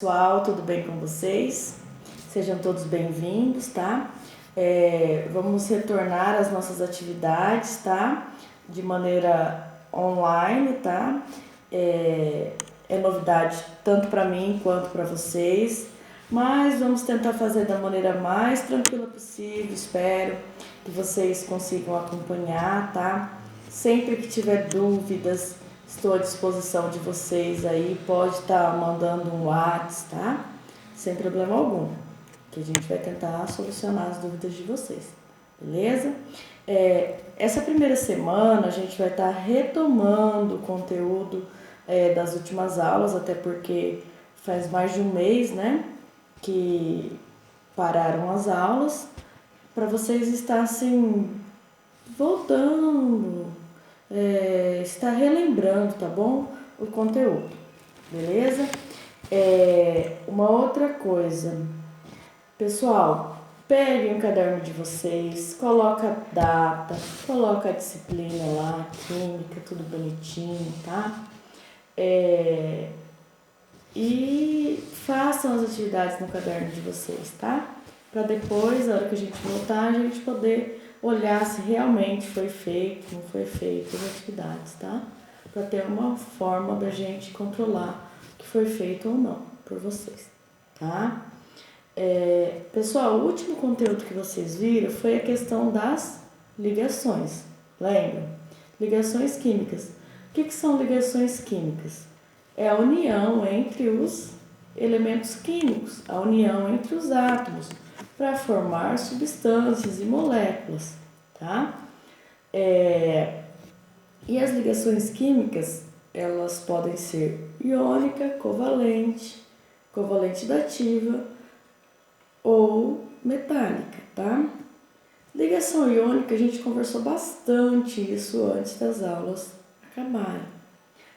Pessoal, tudo bem com vocês? Sejam todos bem-vindos, tá? Vamos retornar às nossas atividades, tá? De maneira online, tá? É novidade tanto para mim quanto para vocês, mas vamos tentar fazer da maneira mais tranquila possível. Espero que vocês consigam acompanhar, tá? Sempre que tiver dúvidas, estou à disposição de vocês aí, pode estar mandando um WhatsApp, tá? Sem problema algum, que a gente vai tentar solucionar as dúvidas de vocês, beleza? Essa primeira semana a gente vai estar retomando o conteúdo das últimas aulas, até porque faz mais de um mês, né, que pararam as aulas, para vocês estar assim, voltando, está relembrando, tá bom? O conteúdo, beleza? Uma outra coisa, pessoal, peguem o caderno de vocês, coloca a data, coloca a disciplina lá, química, tudo bonitinho, tá? E façam as atividades no caderno de vocês, tá? Para depois, na hora que a gente voltar, a gente poder olhar se realmente foi feito, não foi feito as atividades, tá? Para ter uma forma da gente controlar o que foi feito ou não por vocês, tá? Pessoal, o último conteúdo que vocês viram foi a questão das ligações, lembram? Ligações químicas. O que são ligações químicas? É a união entre os elementos químicos, a união entre os átomos, para formar substâncias e moléculas, tá? E as ligações químicas, elas podem ser iônica, covalente, covalente dativa ou metálica, tá? Ligação iônica, a gente conversou bastante isso antes das aulas acabarem.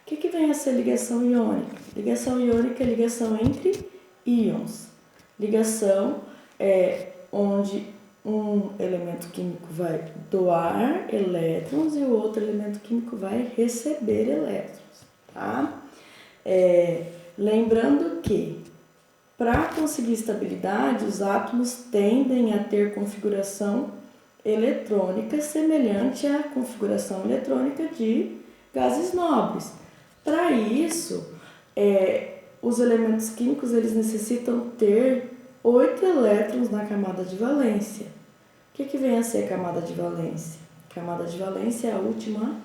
O que vem a ser ligação iônica? Ligação iônica é ligação entre íons. Ligação é onde um elemento químico vai doar elétrons e o outro elemento químico vai receber elétrons, tá? Lembrando que para conseguir estabilidade, os átomos tendem a ter configuração eletrônica semelhante à configuração eletrônica de gases nobres. Para isso, os elementos químicos eles necessitam ter 8 elétrons na camada de valência. O que vem a ser a camada de valência? A camada de valência é a última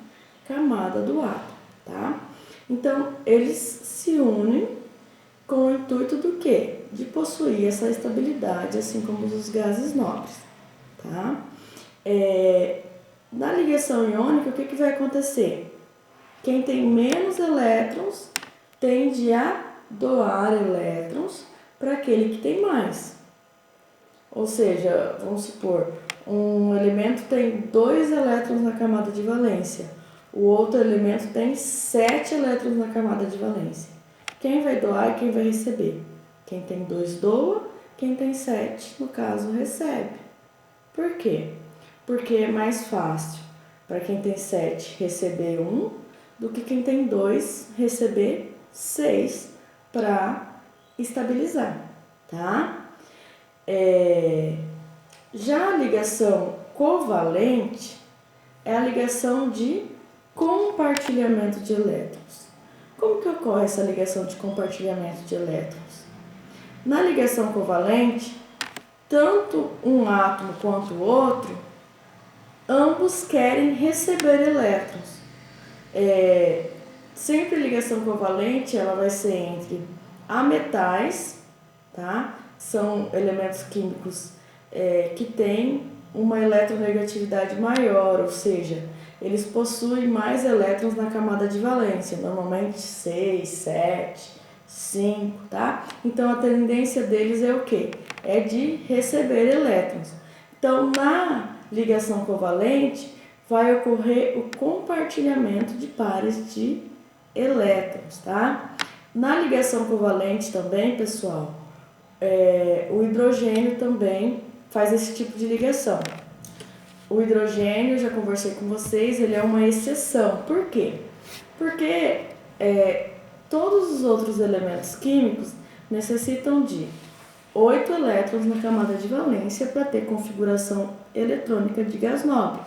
camada do átomo, tá? Então, eles se unem com o intuito do quê? De possuir essa estabilidade, assim como os gases nobres, tá? Na ligação iônica, o que vai acontecer? Quem tem menos elétrons tende a doar elétrons para aquele que tem mais. Ou seja, vamos supor, um elemento tem 2 elétrons na camada de valência, o outro elemento tem 7 elétrons na camada de valência. Quem vai doar e quem vai receber? Quem tem 2 doa, quem tem 7, no caso, recebe. Por quê? Porque é mais fácil para quem tem 7 receber 1 do que quem tem 2 receber 6 para estabilizar, tá? Já a ligação covalente é a ligação de compartilhamento de elétrons. Como que ocorre essa ligação de compartilhamento de elétrons? Na ligação covalente, tanto um átomo quanto o outro, ambos querem receber elétrons. Sempre a ligação covalente ela vai ser entre ametais, tá? São elementos químicos que têm uma eletronegatividade maior, ou seja, eles possuem mais elétrons na camada de valência, normalmente 6, 7, 5, tá? Então a tendência deles é o quê? É de receber elétrons. Então na ligação covalente vai ocorrer o compartilhamento de pares de elétrons, tá? Na ligação covalente também, pessoal, o hidrogênio também faz esse tipo de ligação. O hidrogênio, já conversei com vocês, ele é uma exceção. Por quê? Porque todos os outros elementos químicos necessitam de 8 elétrons na camada de valência para ter configuração eletrônica de gás nobre.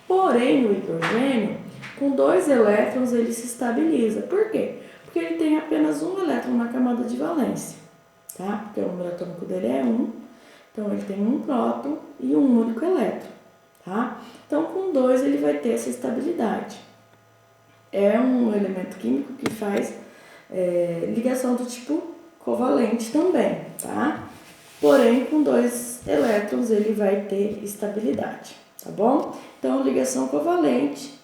Porém, o hidrogênio, com 2 elétrons, ele se estabiliza. Por quê? Porque ele tem apenas um elétron na camada de valência, tá? Porque o número atômico dele é 1, então ele tem um próton e um único elétron, tá? Então, com 2 ele vai ter essa estabilidade. É um elemento químico que faz ligação do tipo covalente também, tá? Porém, com 2 elétrons ele vai ter estabilidade, tá bom? Então, ligação covalente,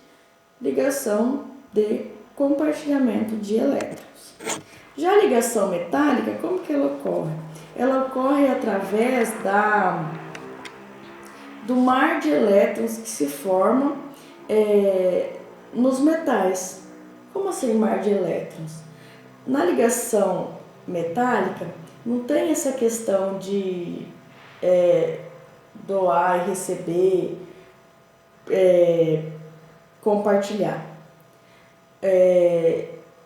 ligação de compartilhamento de elétrons. Já a ligação metálica, como que ela ocorre? Ela ocorre através do mar de elétrons que se forma nos metais. Como assim mar de elétrons? Na ligação metálica, não tem essa questão de doar e receber, compartilhar.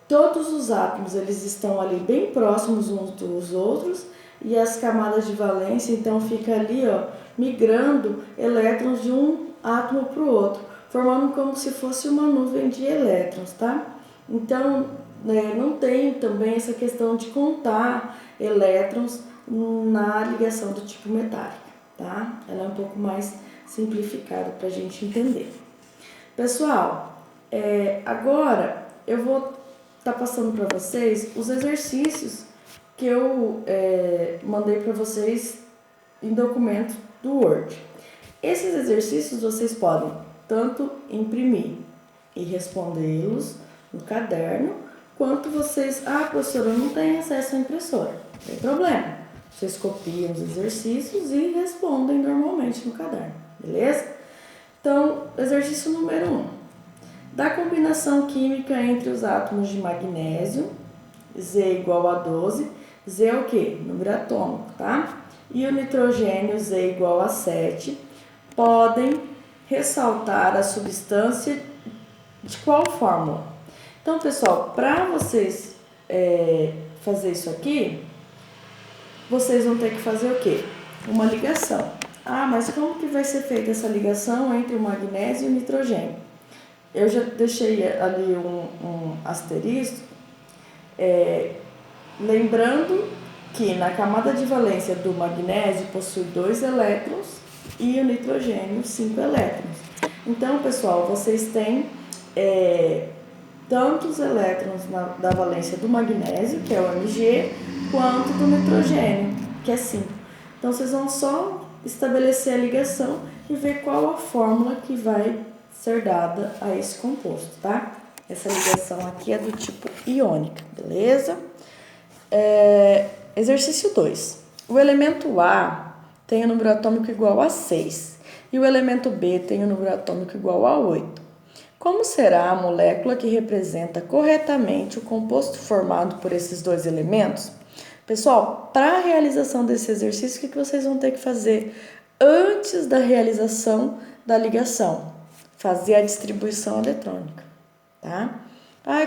Todos os átomos eles estão ali bem próximos uns dos outros e as camadas de valência então fica ali migrando elétrons de um átomo para o outro, formando como se fosse uma nuvem de elétrons, tá? Então não tem também essa questão de contar elétrons na ligação do tipo metálica, tá? Ela é um pouco mais simplificada para a gente entender. Pessoal, agora eu vou estar passando para vocês os exercícios que eu mandei para vocês em documento do Word. Esses exercícios vocês podem tanto imprimir e respondê-los no caderno, quanto vocês, professora, eu não tenho acesso à impressora, não tem problema. Vocês copiam os exercícios e respondem normalmente no caderno, beleza? Então, exercício número 1. Da combinação química entre os átomos de magnésio, Z igual a 12, Z é o quê? Número atômico, tá? E o nitrogênio, Z igual a 7, podem ressaltar a substância de qual fórmula? Então, pessoal, para vocês fazer isso aqui, vocês vão ter que fazer o quê? Uma ligação. Mas como que vai ser feita essa ligação entre o magnésio e o nitrogênio? Eu já deixei ali um asterisco, lembrando que na camada de valência do magnésio possui 2 elétrons e o nitrogênio 5 elétrons. Então, pessoal, vocês têm tanto os elétrons da valência do magnésio, que é o Mg, quanto do nitrogênio, que é 5. Então, vocês vão só estabelecer a ligação e ver qual a fórmula que vai ser dada a esse composto, tá? Essa ligação aqui é do tipo iônica, beleza? Exercício 2. O elemento A tem o número atômico igual a 6 e o elemento B tem o número atômico igual a 8. Como será a molécula que representa corretamente o composto formado por esses dois elementos? Pessoal, para a realização desse exercício, o que vocês vão ter que fazer antes da realização da ligação? Fazer a distribuição eletrônica, tá?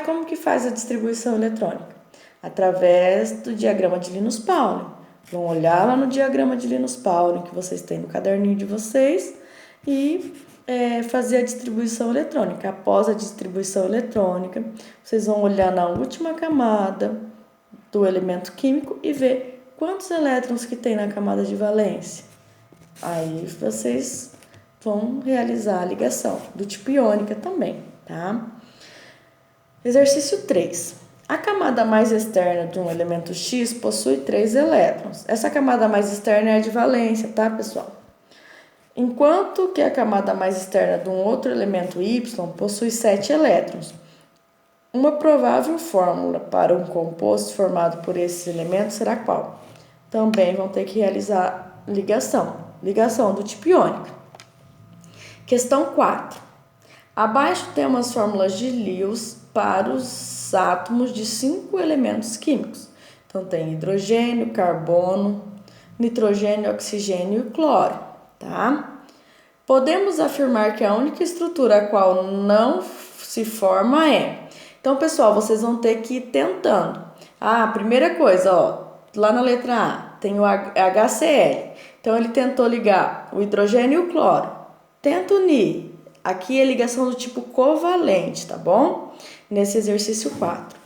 Como que faz a distribuição eletrônica? Através do diagrama de Linus-Pauling. Vão olhar lá no diagrama de Linus-Pauling que vocês têm no caderninho de vocês e fazer a distribuição eletrônica. Após a distribuição eletrônica, vocês vão olhar na última camada do elemento químico e ver quantos elétrons que tem na camada de valência. Aí vocês vão realizar a ligação do tipo iônica também, tá? Exercício 3. A camada mais externa de um elemento X possui 3 elétrons. Essa camada mais externa é a de valência, tá, pessoal? Enquanto que a camada mais externa de um outro elemento Y possui 7 elétrons. Uma provável fórmula para um composto formado por esses elementos será qual? Também vão ter que realizar ligação do tipo iônica. Questão 4. Abaixo tem umas fórmulas de Lewis para os átomos de 5 elementos químicos. Então, tem hidrogênio, carbono, nitrogênio, oxigênio e cloro, tá? Podemos afirmar que a única estrutura a qual não se forma é... Então, pessoal, vocês vão ter que ir tentando. Primeira coisa, lá na letra A, tem o HCl. Então, ele tentou ligar o hidrogênio e o cloro. Tenta unir. Aqui é ligação do tipo covalente, tá bom? Nesse exercício 4.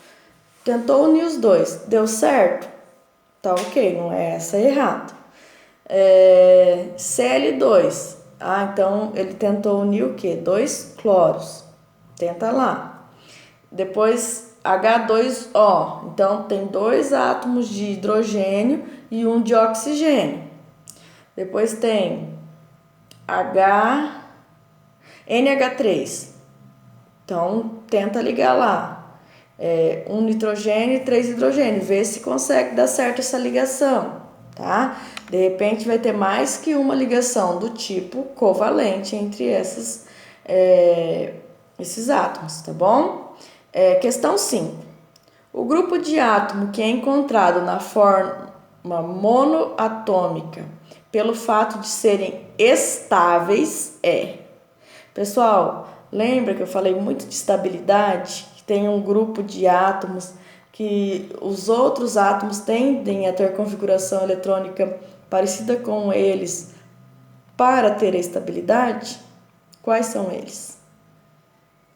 Tentou unir os dois. Deu certo? Tá ok, não é essa errado. Cl2. Então ele tentou unir o quê? 2 cloros. Tenta lá. Depois H2O. Então tem 2 átomos de hidrogênio e um de oxigênio. Depois tem NH3. Então tenta ligar lá. Um nitrogênio e 3 hidrogênio. Vê se consegue dar certo essa ligação, tá? De repente vai ter mais que uma ligação do tipo covalente entre esses átomos, tá bom? Questão 5. O grupo de átomo que é encontrado na forma monoatômica pelo fato de serem estáveis Pessoal, lembra que eu falei muito de estabilidade? Que tem um grupo de átomos que os outros átomos tendem a ter configuração eletrônica parecida com eles para ter a estabilidade? Quais são eles?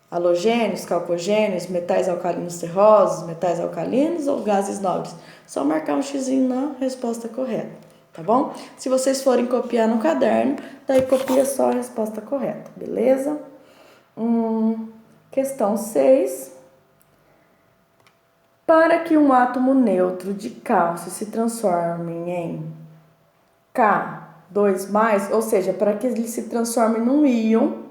Halogênios, calcogênios, metais alcalinos terrosos, metais alcalinos ou gases nobres? Só marcar um xizinho na resposta correta, tá bom? Se vocês forem copiar no caderno, daí copia só a resposta correta, beleza? Questão 6. Para que um átomo neutro de cálcio se transforme em K2+, ou seja, para que ele se transforme num íon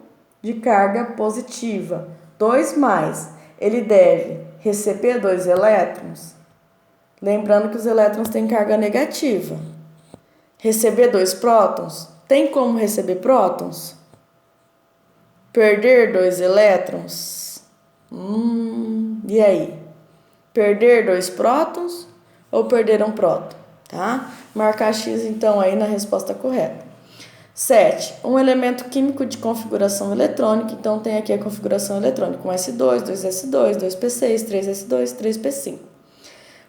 de carga positiva 2+, ele deve receber 2 elétrons. Lembrando que os elétrons têm carga negativa. Receber 2 prótons. Tem como receber prótons? Perder 2 elétrons? E aí? Perder 2 prótons ou perder um próton? Tá? Marcar X então aí na resposta correta. 7. Um elemento químico de configuração eletrônica. Então tem aqui a configuração eletrônica. 1s2, 2s2, 2p6, 3s2, 3p5.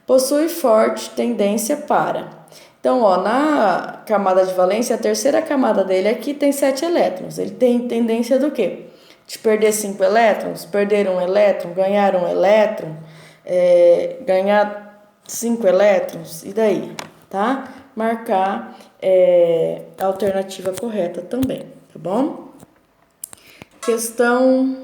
Possui forte tendência para. Então, na camada de valência, a terceira camada dele aqui tem 7 elétrons. Ele tem tendência do quê? De perder 5 elétrons, perder 1 elétron, ganhar 1 elétron, ganhar 5 elétrons, e daí, tá? Marcar a alternativa correta também, tá bom? Questão